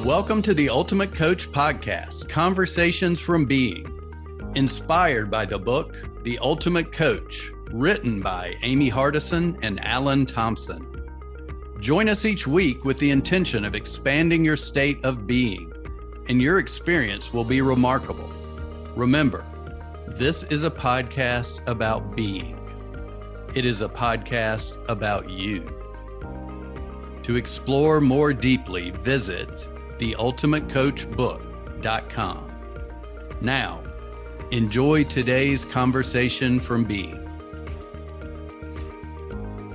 Welcome to the Ultimate Coach Podcast, Conversations from Being, inspired by the book, The Ultimate Coach, written by Amy Hardison and Alan Thompson. Join us each week with the intention of expanding your state of being, and your experience will be remarkable. Remember, this is a podcast about being. It is a podcast about you. To explore more deeply, visit theultimatecoachbook.com. Now, enjoy today's conversation from Being.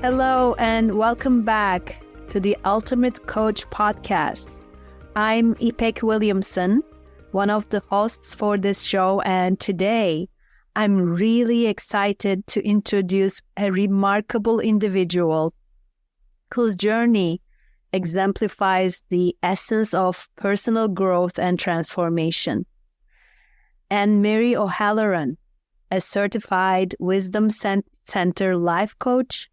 Hello, and welcome back to the Ultimate Coach Podcast. I'm Ipek Williamson, one of the hosts for this show, and today I'm really excited to introduce a remarkable individual whose journey exemplifies the essence of personal growth and transformation. AnneMarie OHalloran, a certified Wisdom Center life coach,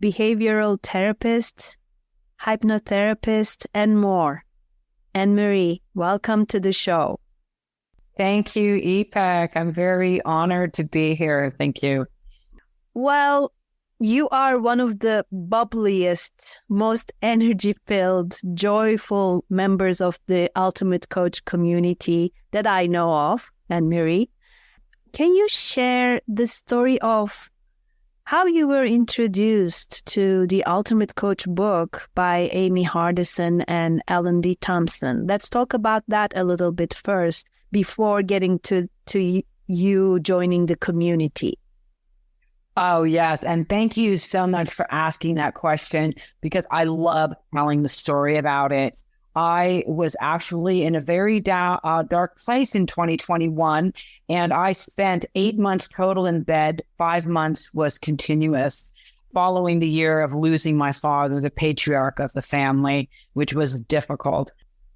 behavioral therapist, hypnotherapist, and more. AnneMarie, welcome to the show. Thank you, Ipek. I'm very honored to be here. Thank you. Well, you are one of the bubbliest, most energy-filled, joyful members of the Ultimate Coach community that I know of, AnneMarie. Can you share the story of how you were introduced to the Ultimate Coach book by Amy Hardison and Alan D. Thompson? Let's talk about that a little bit first before getting to you joining the community. Oh, yes. And thank you so much for asking that question, because I love telling the story about it. I was actually in a very dark place in 2021, and I spent 8 months total in bed. 5 months was continuous, following the year of losing my father, the patriarch of the family, which was difficult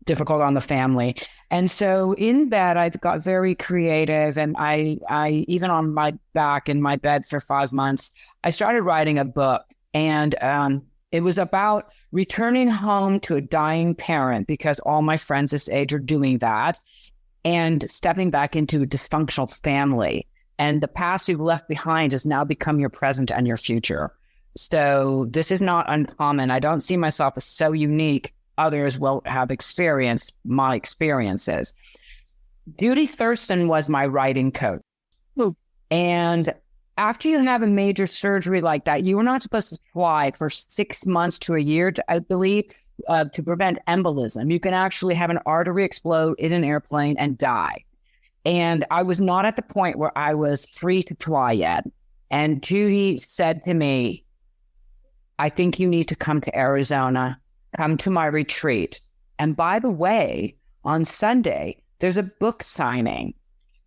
on the family. And so in bed, I got very creative, and I even on my back in my bed for 5 months, I started writing a book. And it was about returning home to a dying parent, because all my friends this age are doing that, and stepping back into a dysfunctional family. And the past you've left behind has now become your present and your future. So this is not uncommon. I don't see myself as so unique. Others will have experienced my experiences. Judy Thurston was my writing coach. Ooh. And after you have a major surgery like that, you were not supposed to fly for 6 months to a year, I believe, to prevent embolism. You can actually have an artery explode in an airplane and die. And I was not at the point where I was free to fly yet. And Judy said to me, I think you need to come to Arizona. Come to my retreat. And by the way, on Sunday, there's a book signing.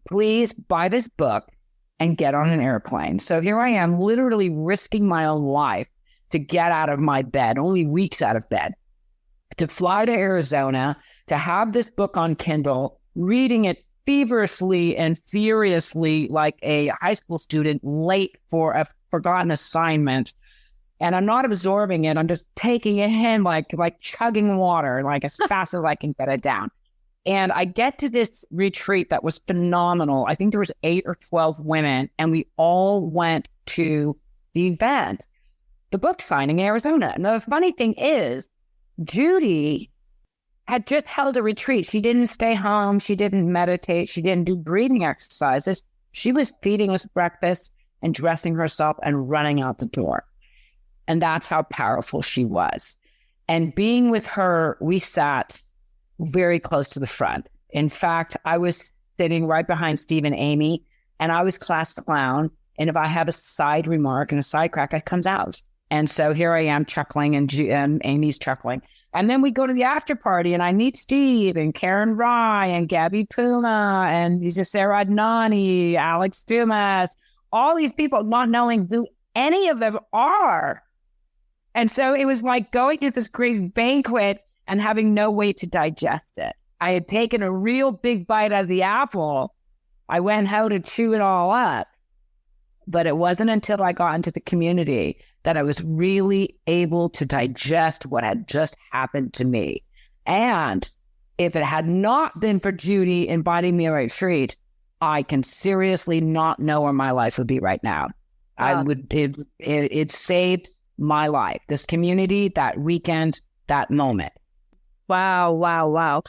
Please buy this book and get on an airplane. So here I am, literally risking my own life to get out of my bed, only weeks out of bed, to fly to Arizona, to have this book on Kindle, reading it feverishly and furiously like a high school student late for a forgotten assignment. And I'm not absorbing it. I'm just taking it in like chugging water, like as fast as I can get it down. And I get to this retreat that was phenomenal. I think there was 8 or 12 women, and we all went to the event, the book signing in Arizona. And the funny thing is, Judy had just held a retreat. She didn't stay home. She didn't meditate. She didn't do breathing exercises. She was feeding us breakfast and dressing herself and running out the door. And that's how powerful she was. And being with her, we sat very close to the front. In fact, I was sitting right behind Steve and Amy, and I was class clown. And if I have a side remark and a side crack, it comes out. And so here I am chuckling, and Amy's chuckling. And then we go to the after party, and I meet Steve and Karen Rye and Gabby Puma and Sarah Adnani, Alex Dumas, all these people, not knowing who any of them are. And so it was like going to this great banquet and having no way to digest it. I had taken a real big bite out of the apple. I went how to chew it all up. But it wasn't until I got into the community that I was really able to digest what had just happened to me. And if it had not been for Judy inviting me to retreat, I can seriously not know where my life would be right now. It saved my life. This community, that weekend, that moment. Wow.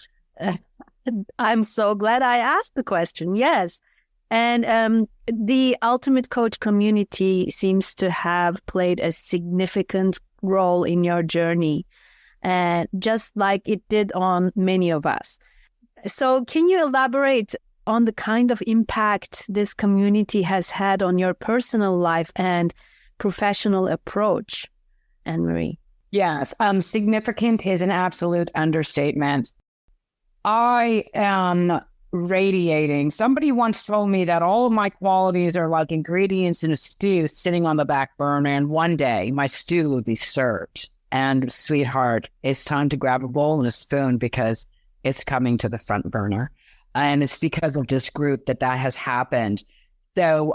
I'm so glad I asked the question. Yes. And the Ultimate Coach community seems to have played a significant role in your journey, just like it did on many of us. So can you elaborate on the kind of impact this community has had on your personal life and professional approach, AnneMarie? Yes, significant is an absolute understatement. I am radiating. Somebody once told me that all of my qualities are like ingredients in a stew sitting on the back burner, and one day my stew will be served. And sweetheart, it's time to grab a bowl and a spoon because it's coming to the front burner. And it's because of this group that has happened. So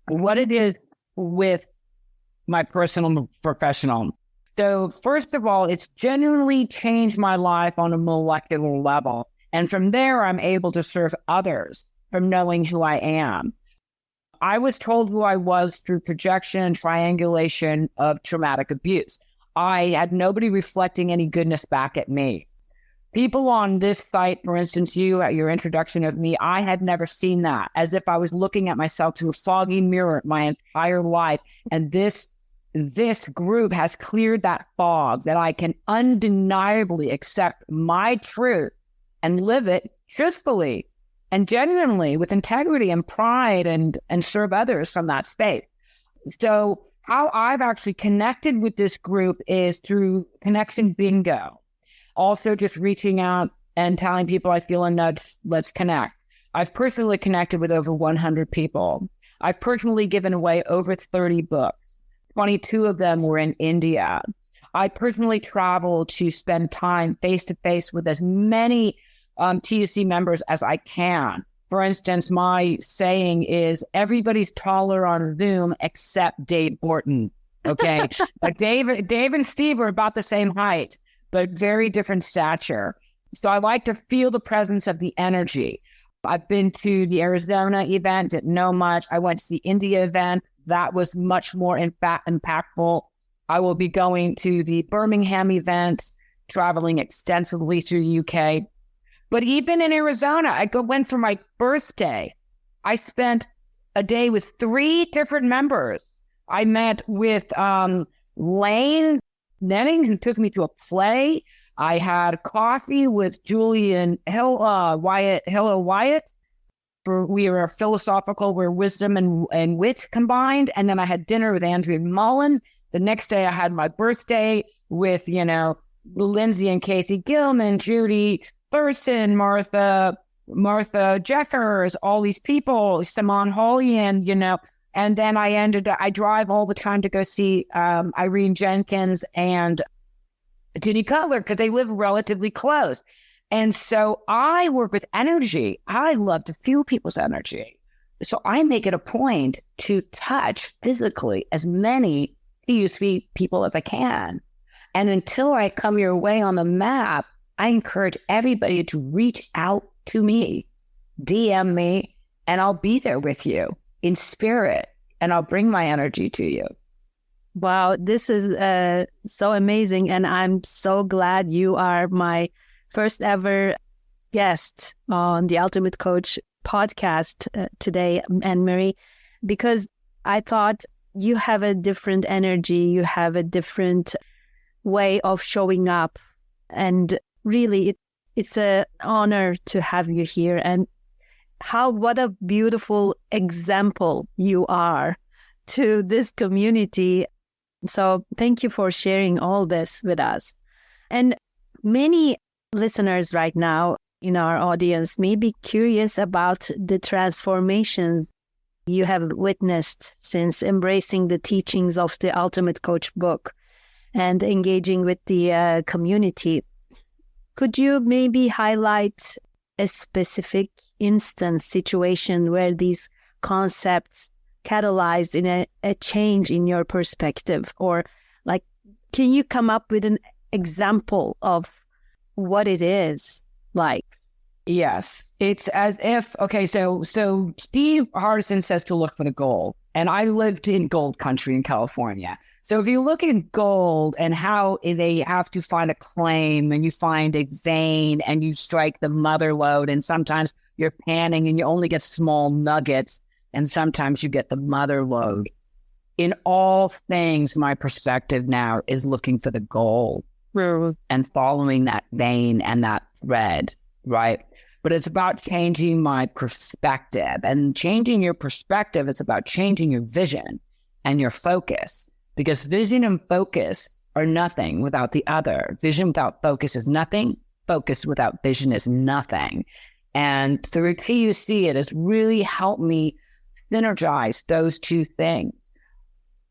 what it is with my personal and professional. So first of all, it's genuinely changed my life on a molecular level. And from there, I'm able to serve others from knowing who I am. I was told who I was through projection and triangulation of traumatic abuse. I had nobody reflecting any goodness back at me. People on this site, for instance, your introduction of me, I had never seen that, as if I was looking at myself through a foggy mirror my entire life. And this group has cleared that fog, that I can undeniably accept my truth and live it truthfully and genuinely with integrity and pride and serve others from that space. So how I've actually connected with this group is through Connection Bingo. Also just reaching out and telling people I feel a nudge, let's connect. I've personally connected with over 100 people. I've personally given away over 30 books. 22 of them were in India. I personally travel to spend time face-to-face with as many TUC members as I can. For instance, my saying is everybody's taller on Zoom except Dave Borton. Okay. But Dave and Steve are about the same height, but very different stature. So I like to feel the presence of the energy. I've been to the Arizona event, didn't know much. I went to the India event. That was much more impactful. I will be going to the Birmingham event, traveling extensively through the UK. But even in Arizona, I went for my birthday. I spent a day with 3 different members. I met with Lane Nenning, who took me to a play. I had coffee with Julian Wyatt. We were philosophical, where wisdom and wit combined. And then I had dinner with Andrea Mullen. The next day I had my birthday with, Lindsay and Casey Gilman, Judy Thurston, Martha Jeffers, all these people, Simone Hollian, and then I drive all the time to go see Irene Jenkins and Judy Cutler because they live relatively close. And so I work with energy. I love to feel people's energy. So I make it a point to touch physically as many TUC people as I can. And until I come your way on the map, I encourage everybody to reach out to me, DM me, and I'll be there with you in spirit, and I'll bring my energy to you. Wow, this is so amazing. And I'm so glad you are my first ever guest on the Ultimate Coach podcast today, AnneMarie, because I thought you have a different energy, you have a different way of showing up. And really, it's an honor to have you here. And what a beautiful example you are to this community. So thank you for sharing all this with us. And many listeners right now in our audience may be curious about the transformations you have witnessed since embracing the teachings of the Ultimate Coach book and engaging with the community. Could you maybe highlight a specific instance, situation where these concepts catalyzed in a change in your perspective? Or can you come up with an example of what it is like. Yes. It's as if, okay, so Steve Hardison says to look for the gold. And I lived in gold country in California. So if you look at gold and how they have to find a claim and you find a vein and you strike the mother lode, and sometimes you're panning and you only get small nuggets, and sometimes you get the mother lode. In all things, my perspective now is looking for the gold and following that vein and that thread, right? But it's about changing my perspective, and changing your perspective. It's about changing your vision and your focus, because vision and focus are nothing without the other. Vision without focus is nothing. Focus without vision is nothing. And through TUC, it has really helped me synergize those two things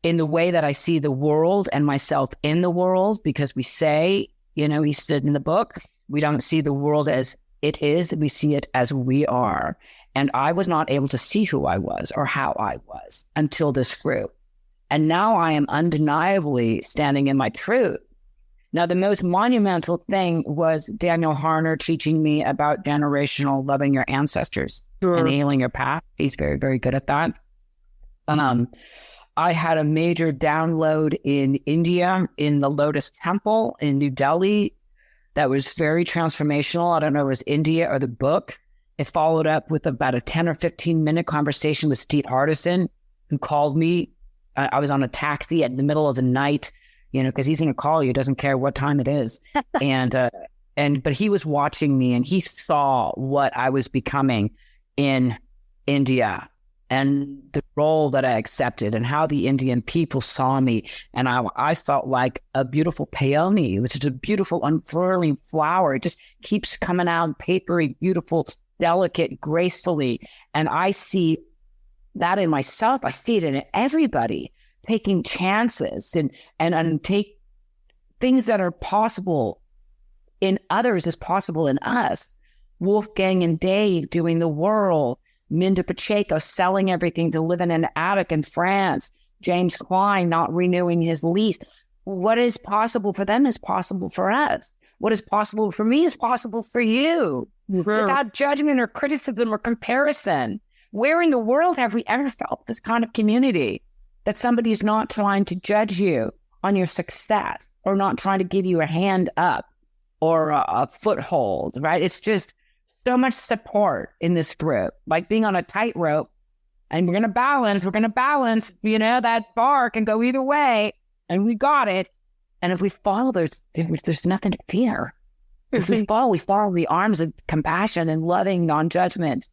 in the way that I see the world and myself in the world, because we say, he said in the book, we don't see the world as it is, we see it as we are. And I was not able to see who I was or how I was until this fruit. And now I am undeniably standing in my truth. Now, the most monumental thing was Daniel Harner teaching me about generational loving your ancestors and healing your past. He's very, very good at that. I had a major download in India, in the Lotus Temple in New Delhi. That was very transformational. I don't know if it was India or the book. It followed up with about a 10 or 15 minute conversation with Steve Hardison, who called me. I was on a taxi in the middle of the night, because he's going to call you. Doesn't care what time it is. But he was watching me, and he saw what I was becoming in India and the role that I accepted and how the Indian people saw me. And I felt like a beautiful peony, which is a beautiful unfurling flower. It just keeps coming out papery, beautiful, delicate, gracefully. And I see that in myself. I see it in everybody, taking chances and take things that are possible in others as possible in us. Wolfgang and Dave doing the whirl. Minda Pacheco selling everything to live in an attic in France. James Klein not renewing his lease. What is possible for them is possible for us. What is possible for me is possible for you. Without judgment or criticism or comparison. Where in the world have we ever felt this kind of community? That somebody's not trying to judge you on your success or not trying to give you a hand up or a foothold, right? It's just so much support in this group, like being on a tightrope, and we're going to balance, that bar can go either way, and we got it. And if we fall, there's nothing to fear. If we fall in the arms of compassion and loving non-judgment.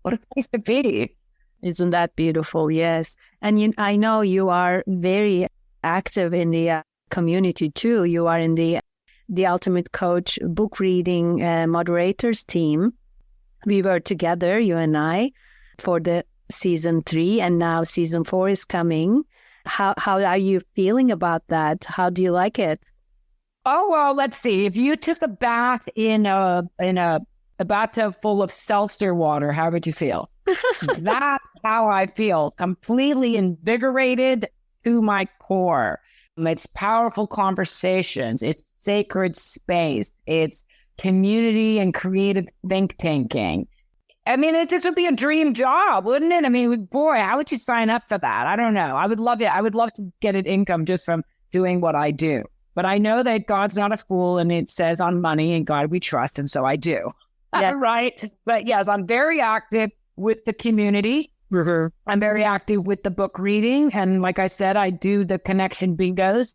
What a place to be. Isn't that beautiful? Yes. And I know you are very active in the community too. You are in the Ultimate Coach book reading moderators team. We were together, you and I, for the season 3, and now season 4 is coming. How are you feeling about that? How do you like it? Oh, well, let's see. If you took a bath in a bathtub full of seltzer water, how would you feel? That's how I feel. Completely invigorated to my core. It's powerful conversations. It's sacred space. It's community and creative think tanking. I mean, this would be a dream job, wouldn't it? I mean, boy, how would you sign up for that? I don't know. I would love it. I would love to get an income just from doing what I do. But I know that God's not a fool, and it says on money and God we trust, and so I do. Yeah. Right? But yes, I'm very active with the community. I'm very active with the book reading. And like I said, I do the connection bingos,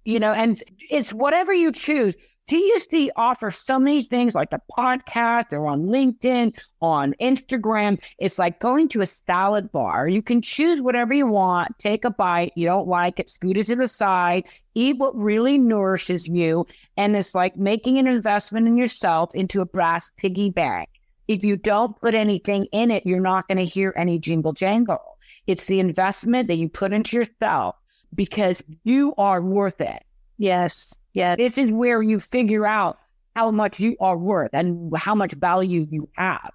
and it's whatever you choose. TUC offers so many things like the podcast or on LinkedIn, on Instagram. It's like going to a salad bar. You can choose whatever you want, take a bite. You don't like it, scoot it to the side, eat what really nourishes you. And it's like making an investment in yourself into a brass piggy bank. If you don't put anything in it, you're not going to hear any jingle jangle. It's the investment that you put into yourself because you are worth it. Yes. Yeah. This is where you figure out how much you are worth and how much value you have.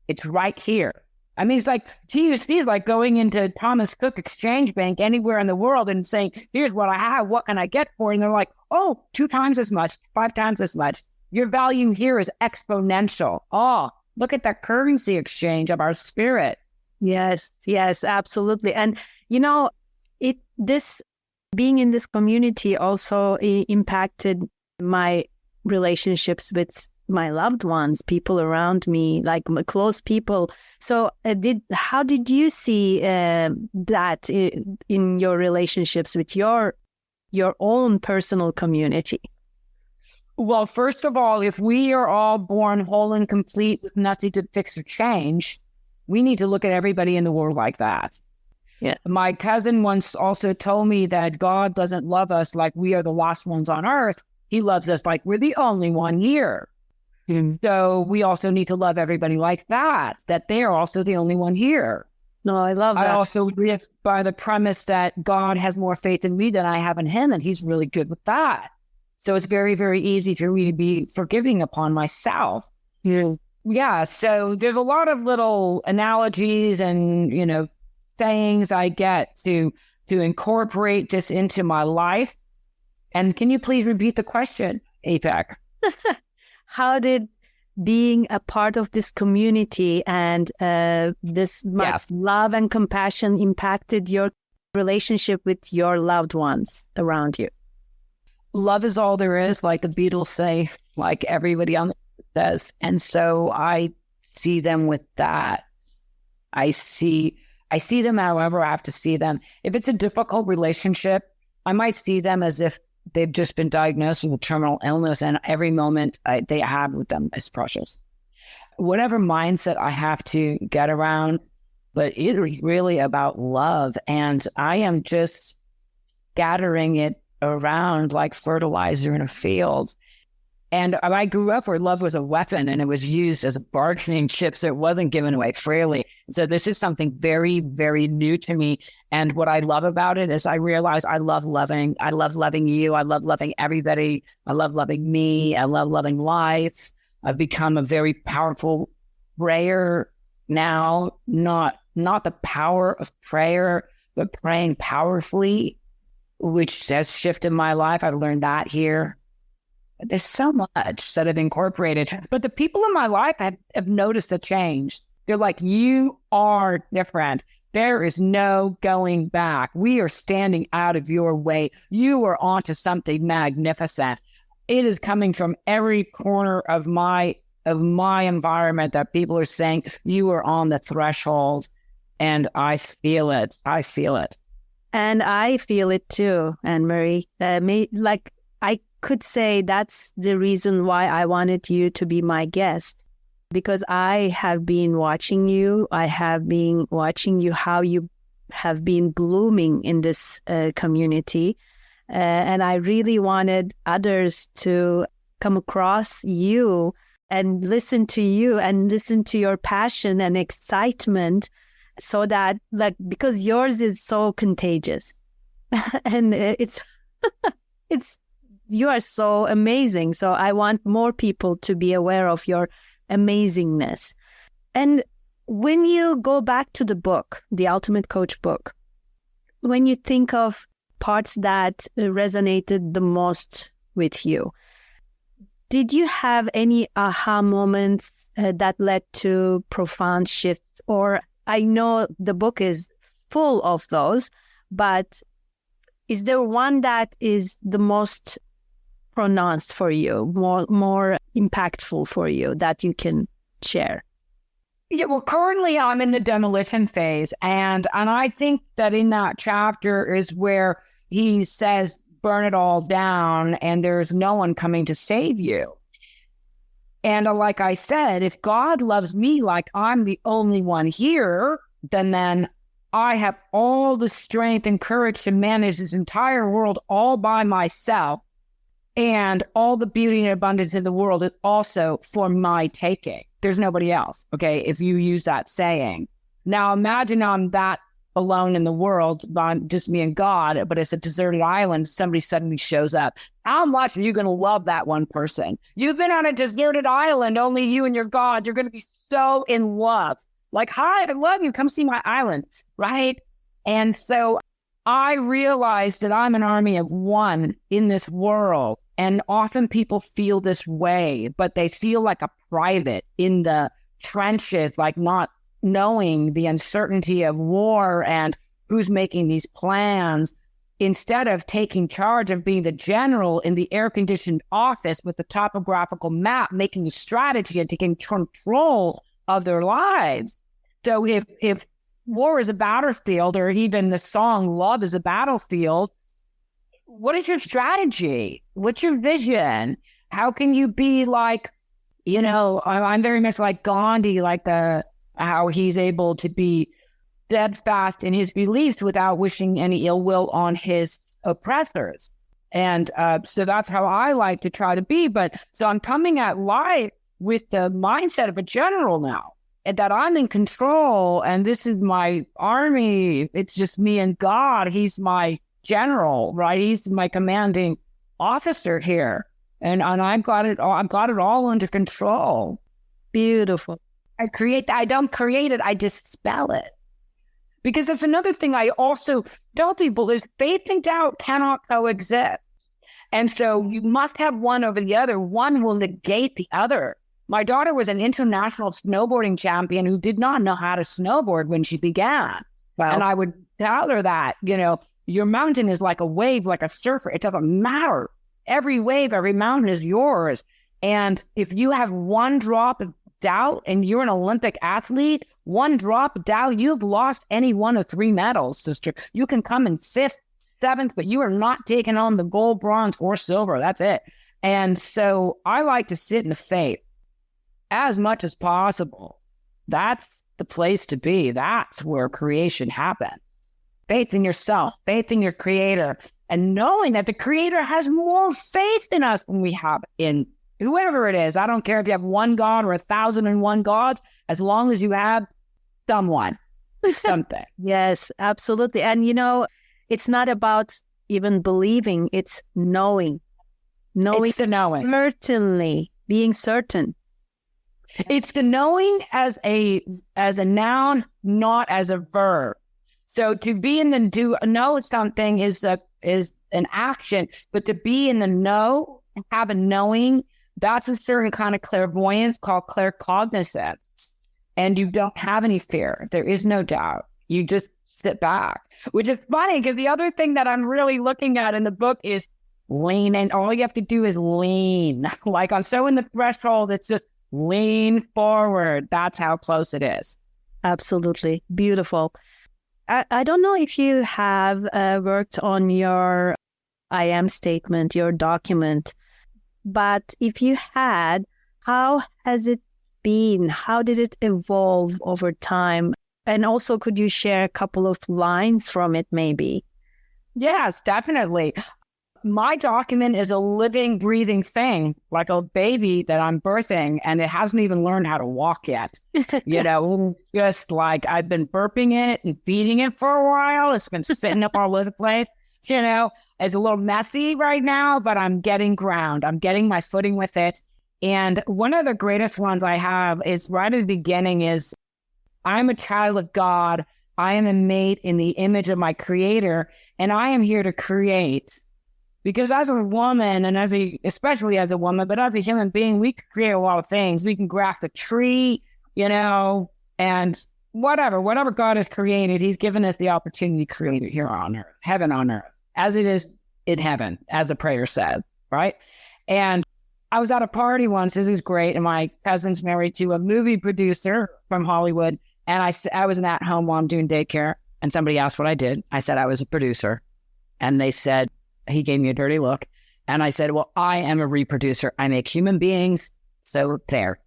It's right here. I mean, it's like TUC is like going into Thomas Cook Exchange Bank anywhere in the world and saying, here's what I have. What can I get for it? And they're like, oh, 2 times as much, 5 times as much. Your value here is exponential. Oh, look at that currency exchange of our spirit. Yes, absolutely. And this being in this community also impacted my relationships with my loved ones, people around me, like my close people. So how did you see that in your relationships with your own personal community? Well, first of all, if we are all born whole and complete with nothing to fix or change, we need to look at everybody in the world like that. Yeah. My cousin once also told me that God doesn't love us like we are the last ones on earth. He loves us like we're the only one here. So we also need to love everybody like that they're also the only one here. No, I love that. I also live by the premise that God has more faith in me than I have in him, and he's really good with that. So it's very, very easy for me to be forgiving upon myself. Yeah. So there's a lot of little analogies and, sayings I get to incorporate this into my life. And can you please repeat the question, Ipek? How did being a part of this community and this much love and compassion impacted your relationship with your loved ones around you? Love is all there is, like the Beatles say, like everybody on the says. And so I see them with that. I see them however I have to see them. If it's a difficult relationship, I might see them as if they've just been diagnosed with a terminal illness, and every moment they have with them is precious. Whatever mindset I have to get around, but it is really about love, and I am just scattering it around like fertilizer in a field. And I grew up where love was a weapon and it was used as a bargaining chip, so it wasn't given away freely. So this is something very, very new to me. And what I love about it is I realize I love loving. I love loving you. I love loving everybody. I love loving me. I love loving life. I've become a very powerful prayer now, not the power of prayer, but praying powerfully, which has shifted my life. I've learned that here. There's so much that I've incorporated, but the people in my life have noticed a change. They're like, you are different. There is no going back. We are standing out of your way. You are onto something magnificent. It is coming from every corner of my environment that people are saying, you are on the threshold, and I feel it. I feel it. And I feel it too, AnneMarie. I could say that's the reason why I wanted you to be my guest, because I have been watching you. I have been watching you, how you have been blooming in this community. And I really wanted others to come across you and listen to you and listen to your passion and excitement, so that, because yours is so contagious and it's you are so amazing. So I want more people to be aware of your amazingness. And when you go back to the book, the Ultimate Coach book, when you think of parts that resonated the most with you, did you have any aha moments that led to profound shifts? Or I know the book is full of those, but is there one that is the most pronounced for you, more impactful for you, that you can share? Yeah, well, currently I'm in the demolition phase, and I think that in that chapter is where he says, burn it all down, and there's no one coming to save you. And like I said, if God loves me like I'm the only one here, then I have all the strength and courage to manage this entire world all by myself. And all the beauty and abundance in the world is also for my taking. There's nobody else, okay, if you use that saying. Now imagine I'm that alone in the world, just me and God, but it's a deserted island. Somebody suddenly shows up. How much are you going to love that one person? You've been on a deserted island, only you and your God. You're going to be so in love. Like, hi, I love you. Come see my island, right? And so I realized that I'm an army of one in this world. And often people feel this way, but they feel like a private in the trenches, like not knowing the uncertainty of war and who's making these plans, instead of taking charge of being the general in the air-conditioned office with the topographical map, making a strategy and taking control of their lives. So if war is a battlefield, or even the song Love is a Battlefield, what is your strategy? What's your vision? How can you be like, I'm very much like Gandhi, like how he's able to be steadfast in his beliefs without wishing any ill will on his oppressors. And so that's how I like to try to be. But so I'm coming at life with the mindset of a general now, and that I'm in control, and this is my army. It's just me and God. He's my general, right? He's my commanding officer here. And I've got it all under control. Beautiful. I don't create it, I dispel it. Because that's another thing I also tell people is faith and doubt cannot coexist. And so you must have one over the other. One will negate the other. My daughter was an international snowboarding champion who did not know how to snowboard when she began. Wow. And I would tell her that, your mountain is like a wave, like a surfer. It doesn't matter. Every wave, every mountain is yours. And if you have one drop of doubt and you're an Olympic athlete, one drop of doubt, you've lost any one of 3 medals, sister. You can come in 5th, 7th, but you are not taking on the gold, bronze, or silver. That's it. And so I like to sit in the faith as much as possible. That's the place to be. That's where creation happens. Faith in yourself, faith in your creator, and knowing that the creator has more faith in us than we have in whoever it is. I don't care if you have one God or 1,001 gods, as long as you have something. Yes, absolutely. And it's not about even believing, it's knowing. It's the knowing. Certainly, being certain. It's the knowing as a noun, not as a verb. So to be in the do know something is an action, but to be in the know, have a knowing, that's a certain kind of clairvoyance called claircognizance. And you don't have any fear. There is no doubt. You just sit back, which is funny because the other thing that I'm really looking at in the book is lean. And all you have to do is lean. Like on So in the Threshold, it's just lean forward. That's how close it is. Absolutely. Beautiful. I don't know if you have worked on your I am statement, your document, but if you had, how has it been? How did it evolve over time? And also, could you share a couple of lines from it, maybe? Yes, definitely. My document is a living, breathing thing, like a baby that I'm birthing, and it hasn't even learned how to walk yet. It's just like I've been burping it and feeding it for a while. It's been sitting up all over the place. It's a little messy right now, but I'm getting ground. I'm getting my footing with it. And one of the greatest ones I have is right at the beginning is, I'm a child of God. I am a mate in the image of my creator, and I am here to create. Because as a woman, and especially as a woman, but as a human being, we can create a lot of things. We can graft a tree, and whatever God has created, he's given us the opportunity to create it here on earth, heaven on earth, as it is in heaven, as the prayer says, right? And I was at a party once, this is great, and my cousin's married to a movie producer from Hollywood, and I was at home while I'm doing daycare, and somebody asked what I did. I said I was a producer, and they said, he gave me a dirty look, and I said, well, I am a reproducer. I make human beings, so there.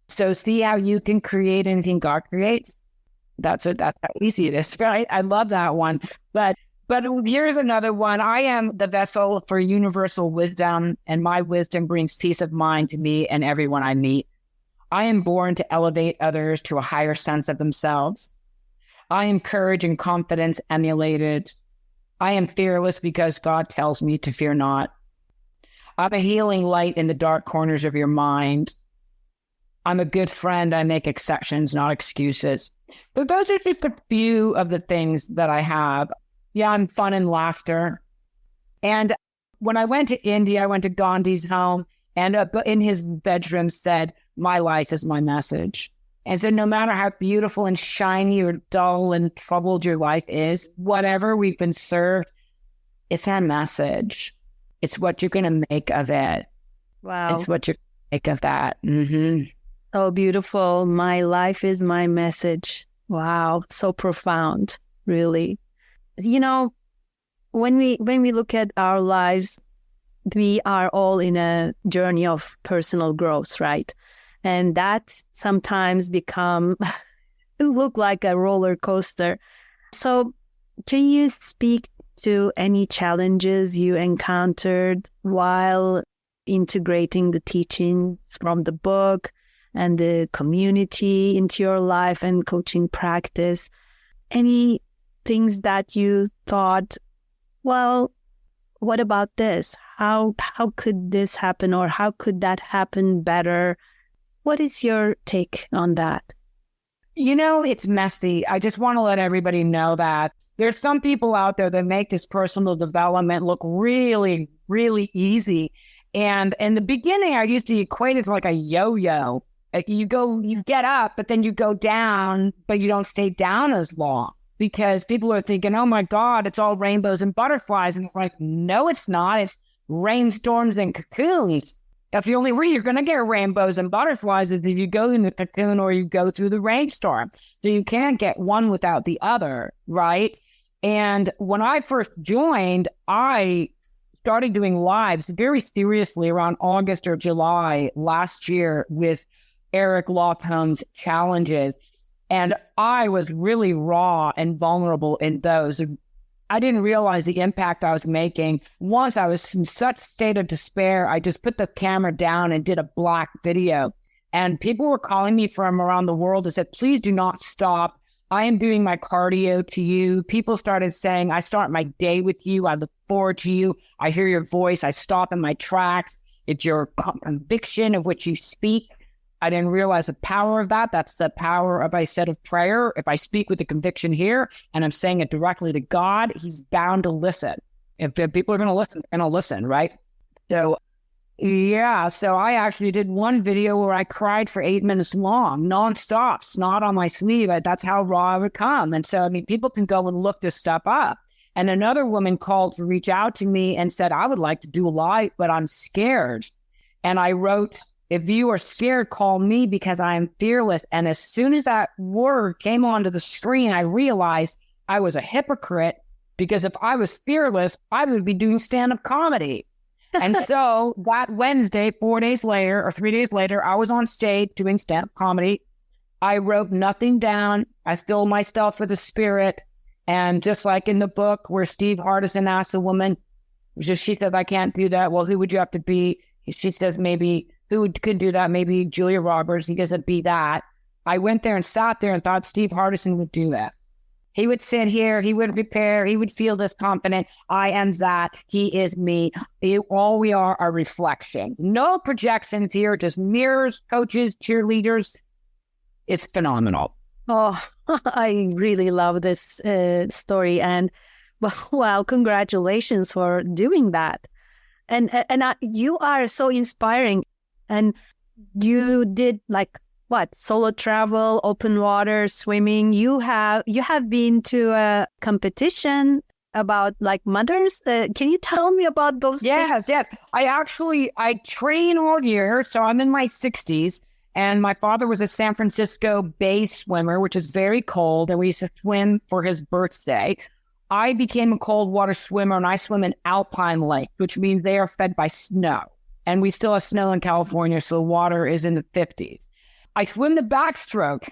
So see how you can create anything God creates? That's how easy it is, right? I love that one. But here's another one. I am the vessel for universal wisdom, and my wisdom brings peace of mind to me and everyone I meet. I am born to elevate others to a higher sense of themselves. I am courage and confidence emulated. I am fearless because God tells me to fear not. I'm a healing light in the dark corners of your mind. I'm a good friend. I make exceptions, not excuses. But those are just a few of the things that I have. Yeah, I'm fun and laughter. And when I went to India, I went to Gandhi's home, and in his bedroom said, "My life is my message." And so no matter how beautiful and shiny or dull and troubled your life is, whatever we've been served, it's a message. It's what you're going to make of it. Wow. It's what you make of that. Mm-hmm. So beautiful. My life is my message. Wow. So profound, really. You know, when we look at our lives, we are all in a journey of personal growth, right? And that sometimes look like a roller coaster. So can you speak to any challenges you encountered while integrating the teachings from the book and the community into your life and coaching practice? Any things that you thought, well, what about this? How could this happen, or how could that happen better? What is your take on that? You know, it's messy. I just want to let everybody know that there's some people out there that make this personal development look really, really easy. And in the beginning, I used to equate it to like a yo-yo. Like you get up, but then you go down, but you don't stay down as long, because people are thinking, oh my God, it's all rainbows and butterflies. And it's like, no, it's not. It's rainstorms and cocoons. That's the only way you're going to get rainbows and butterflies is if you go in the cocoon or you go through the rainstorm. So you can't get one without the other, right? And when I first joined, I started doing lives very seriously around August or July last year with Eric Lofholm's challenges. And I was really raw and vulnerable in those. I didn't realize the impact I was making. Once I was in such state of despair, I just put the camera down and did a black video. And people were calling me from around the world and said, please do not stop. I am doing my cardio to you. People started saying, I start my day with you. I look forward to you. I hear your voice. I stop in my tracks. It's your conviction of which you speak. I didn't realize the power of that. That's the power of I said of prayer. If I speak with the conviction here and I'm saying it directly to God, he's bound to listen. If people are going to listen, they're going to listen, right? So, yeah. So I actually did one video where I cried for 8 minutes long, nonstop, snot on my sleeve. That's how raw I would come. And so, I mean, people can go and look this stuff up. And another woman called to reach out to me and said, I would like to do a live, but I'm scared. And I wrote, if you are scared, call me because I am fearless. And as soon as that word came onto the screen, I realized I was a hypocrite, because if I was fearless, I would be doing stand-up comedy. And so that Wednesday, 4 days later or 3 days later, I was on stage doing stand-up comedy. I wrote nothing down. I filled myself with the spirit. And just like in the book where Steve Hardison asked a woman, she said, I can't do that. Well, who would you have to be? She says, maybe who could do that? Maybe Julia Roberts. He doesn't be that. I went there and sat there and thought Steve Hardison would do this. He would sit here. He would prepare. He would feel this confident. I am that. He is me. All we are reflections. No projections here, just mirrors, coaches, cheerleaders. It's phenomenal. Oh, I really love this story. And well, congratulations for doing that. And you are so inspiring. And you did solo travel, open water, swimming. You have been to a competition about mothers. Can you tell me about those things? Yes. I train all year. So I'm in my 60s. And my father was a San Francisco Bay swimmer, which is very cold. And we used to swim for his birthday. I became a cold water swimmer, and I swim in alpine lakes, which means they are fed by snow. And we still have snow in California, so water is in the 50s. I swim the backstroke.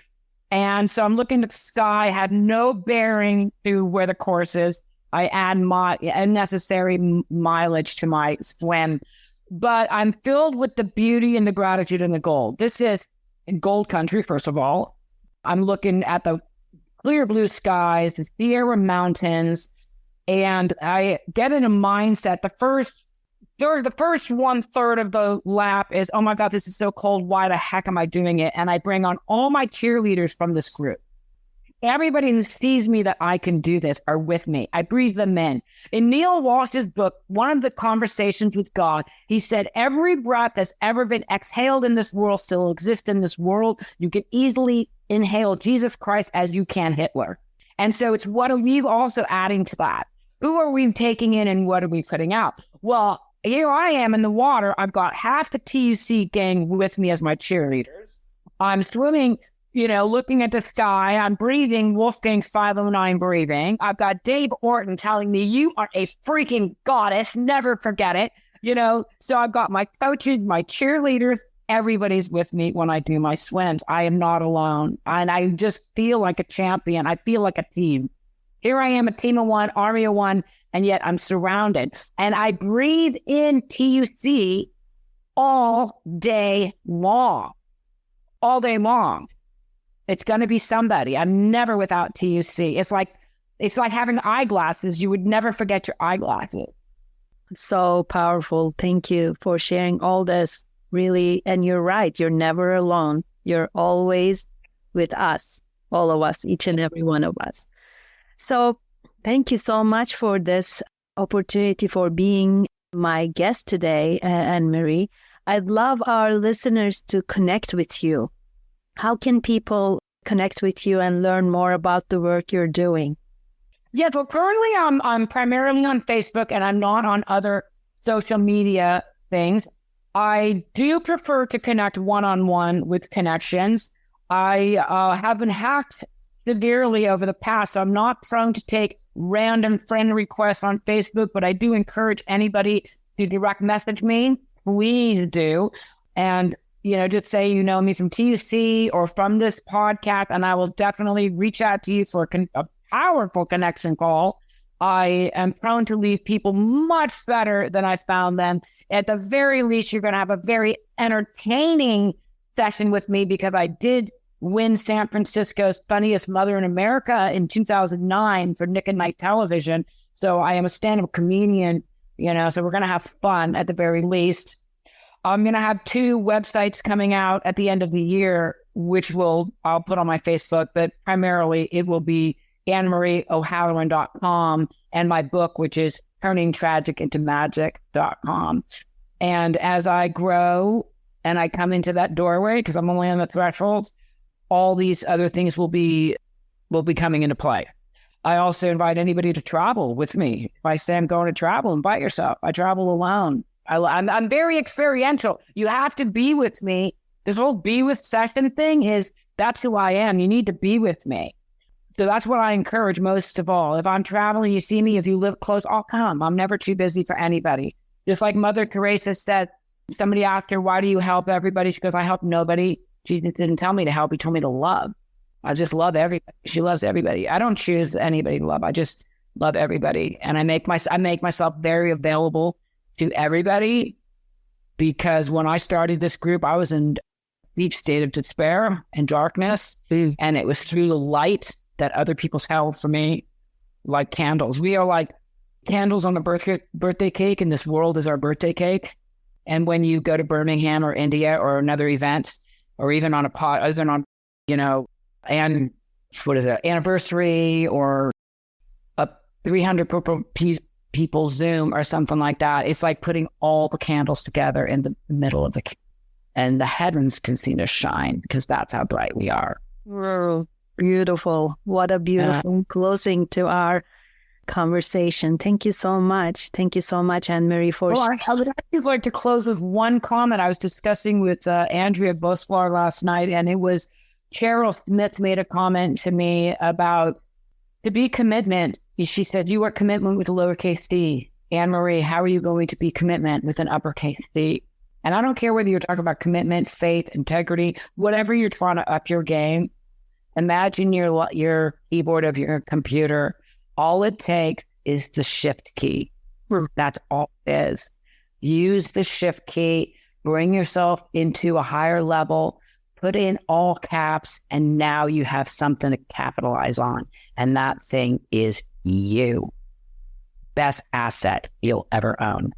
And so I'm looking at the sky, have no bearing to where the course is. I add unnecessary mileage to my swim. But I'm filled with the beauty and the gratitude and the gold. This is in gold country, first of all. I'm looking at the clear blue skies, the Sierra Mountains, and I get in a mindset. The first 1/3 of the lap is, oh my God, this is so cold. Why the heck am I doing it? And I bring on all my cheerleaders from this group. Everybody who sees me that I can do this are with me. I breathe them in. In Neil Walsh's book, one of the conversations with God, he said, every breath that's ever been exhaled in this world still exists in this world. You can easily inhale Jesus Christ as you can Hitler. And so it's what are we also adding to that? Who are we taking in and what are we putting out? Well, here I am in the water. I've got half the TUC gang with me as my cheerleaders. I'm swimming, looking at the sky. I'm breathing Wolfgang's 509 breathing. I've got Dave Orton telling me, you are a freaking goddess. Never forget it. So I've got my coaches, my cheerleaders. Everybody's with me when I do my swims. I am not alone. And I just feel like a champion. I feel like a team. Here I am, a team of one, army of one, and yet I'm surrounded. And I breathe in TUC all day long. All day long. It's going to be somebody. I'm never without TUC. It's like having eyeglasses. You would never forget your eyeglasses. So powerful. Thank you for sharing all this. Really. And you're right. You're never alone. You're always with us, all of us, each and every one of us. So thank you so much for this opportunity for being my guest today, AnneMarie. I'd love our listeners to connect with you. How can people connect with you and learn more about the work you're doing? Yeah, well, currently I'm primarily on Facebook and I'm not on other social media things. I do prefer to connect one-on-one with connections. I have been hacked severely over the past, so I'm not prone to take random friend requests on Facebook, but I do encourage anybody to direct message me. Please do. And, just say you know me from TUC or from this podcast, and I will definitely reach out to you for a powerful connection call. I am prone to leave people much better than I found them. At the very least, you're going to have a very entertaining session with me because I did win San Francisco's Funniest Mother in America in 2009 for Nick at Night Television. So I am a stand-up comedian, so we're going to have fun at the very least. I'm going to have 2 websites coming out at the end of the year, which I'll put on my Facebook, but primarily it will be AnneMarie OHalloran.com and my book, which is Turning Tragic into Magic.com. And as I grow and I come into that doorway, because I'm only on the threshold, all these other things will be coming into play. I also invite anybody to travel with me. If I say I'm going to travel, invite yourself. I travel alone. I'm very experiential. You have to be with me. This whole be with session thing that's who I am. You need to be with me. So that's what I encourage most of all. If I'm traveling, you see me, if you live close, I'll come. I'm never too busy for anybody. Just like Mother Teresa said, somebody asked her, why do you help everybody? She goes, I help nobody. She didn't tell me to help. She told me to love. I just love everybody. She loves everybody. I don't choose anybody to love. I just love everybody. And I make myself very available to everybody because when I started this group, I was in deep state of despair and darkness. And it was through the light that other people's held for me, like candles. We are like candles on a birthday cake, and this world is our birthday cake. And when you go to Birmingham or India or another event, or even on anniversary or a 300 people Zoom or something like that, it's like putting all the candles together in the middle of and the heavens can seem to shine because that's how bright we are. Oh, beautiful. What a beautiful closing to our conversation. Thank you so much. Thank you so much, AnneMarie, for I would actually like to close with one comment. I was discussing with Andrea Boslar last night, and it was Cheryl Smith made a comment to me about to be commitment. She said, you are commitment with a lowercase d. AnneMarie, how are you going to be commitment with an uppercase D? And I don't care whether you're talking about commitment, faith, integrity, whatever you're trying to up your game. Imagine your keyboard of your computer. All it takes is the shift key. That's all it is. Use the shift key, bring yourself into a higher level, put in all caps, and now you have something to capitalize on. And that thing is you. Best asset you'll ever own.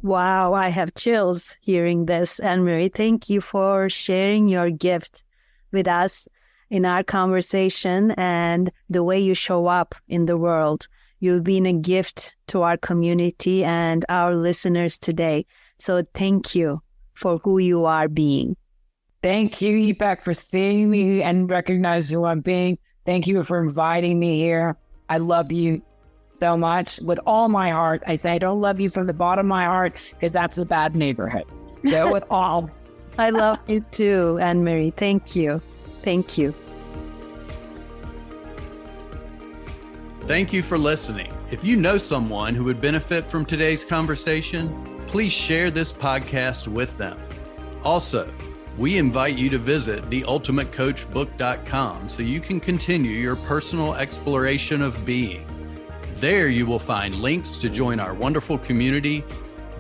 Wow, I have chills hearing this, AnneMarie. Thank you for sharing your gift with us. in our conversation and the way you show up in the world. You've been a gift to our community and our listeners today. So thank you for who you are being. Thank you, Ipek, for seeing me and recognizing who I'm being. Thank you for inviting me here. I love you so much with all my heart. I say I don't love you from the bottom of my heart because that's a bad neighborhood. So with all. I love you too, AnneMarie. Thank you. Thank you. Thank you for listening. If you know someone who would benefit from today's conversation, please share this podcast with them. Also, we invite you to visit theultimatecoachbook.com so you can continue your personal exploration of being. There you will find links to join our wonderful community,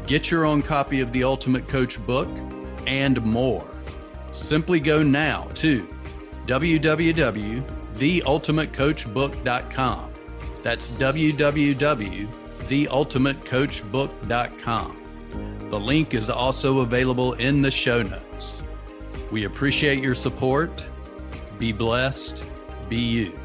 get your own copy of The Ultimate Coach book, and more. Simply go now to www.theultimatecoachbook.com. That's www.theultimatecoachbook.com. The link is also available in the show notes. We appreciate your support. Be blessed. Be you.